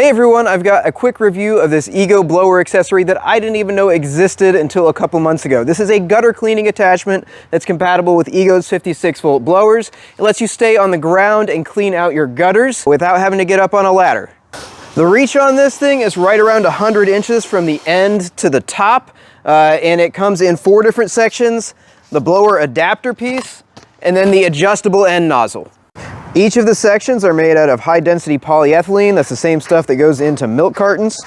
Hey everyone, I've got a quick review of this EGO blower accessory that I didn't even know existed until a couple months ago. This is a gutter cleaning attachment that's compatible with EGO's 56-volt blowers. It lets you stay on the ground and clean out your gutters without having to get up on a ladder. The reach on this thing is right around 100 inches from the end to the top, and it comes in 4 different sections: the blower adapter piece, and then the adjustable end nozzle. Each of the sections are made out of high-density polyethylene. That's the same stuff that goes into milk cartons.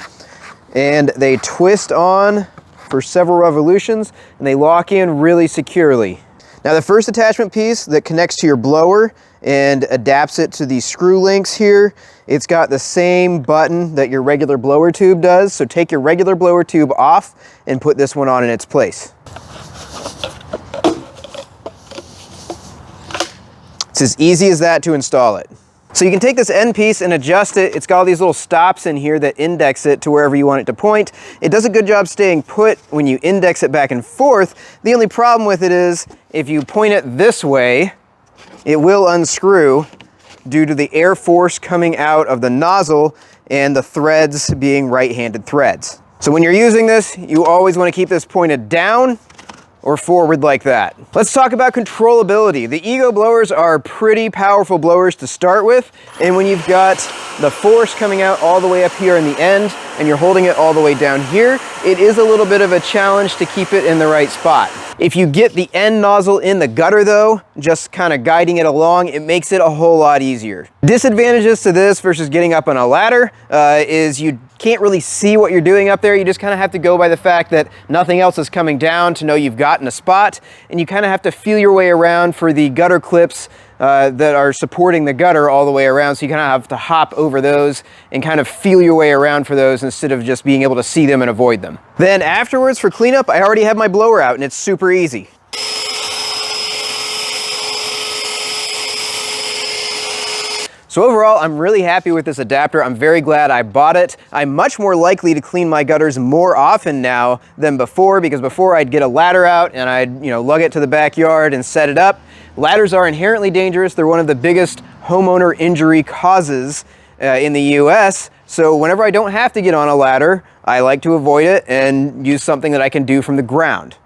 And they twist on for several revolutions, and they lock in really securely. Now, the first attachment piece that connects to your blower and adapts it to these screw links here, it's got the same button that your regular blower tube does. So take your regular blower tube off and put this one on in its place. It's as easy as that to install it. So you can take this end piece and adjust it. It's got all these little stops in here that index it to wherever you want it to point. It does a good job staying put when you index it back and forth. The only problem with it is if you point it this way, it will unscrew due to the air force coming out of the nozzle and the threads being right-handed threads. So when you're using this, you always want to keep this pointed down or forward like that. Let's talk about controllability. The EGO blowers are pretty powerful blowers to start with, and when you've got the force coming out all the way up here in the end and you're holding it all the way down here, it is a little bit of a challenge to keep it in the right spot. If you get the end nozzle in the gutter though, just kind of guiding it along, it makes it a whole lot easier. Disadvantages to this versus getting up on a ladder is you can't really see what you're doing up there. You just kind of have to go by the fact that nothing else is coming down to know you've gotten a spot, and you kind of have to feel your way around for the gutter clips that are supporting the gutter all the way around. So you kind of have to hop over those and kind of feel your way around for those instead of just being able to see them and avoid them. Then afterwards for cleanup, I already have my blower out and it's super easy. So overall, I'm really happy with this adapter. I'm very glad I bought it. I'm much more likely to clean my gutters more often now than before, because before I'd get a ladder out and I'd lug it to the backyard and set it up. Ladders are inherently dangerous. They're one of the biggest homeowner injury causes in the US. So whenever I don't have to get on a ladder, I like to avoid it and use something that I can do from the ground.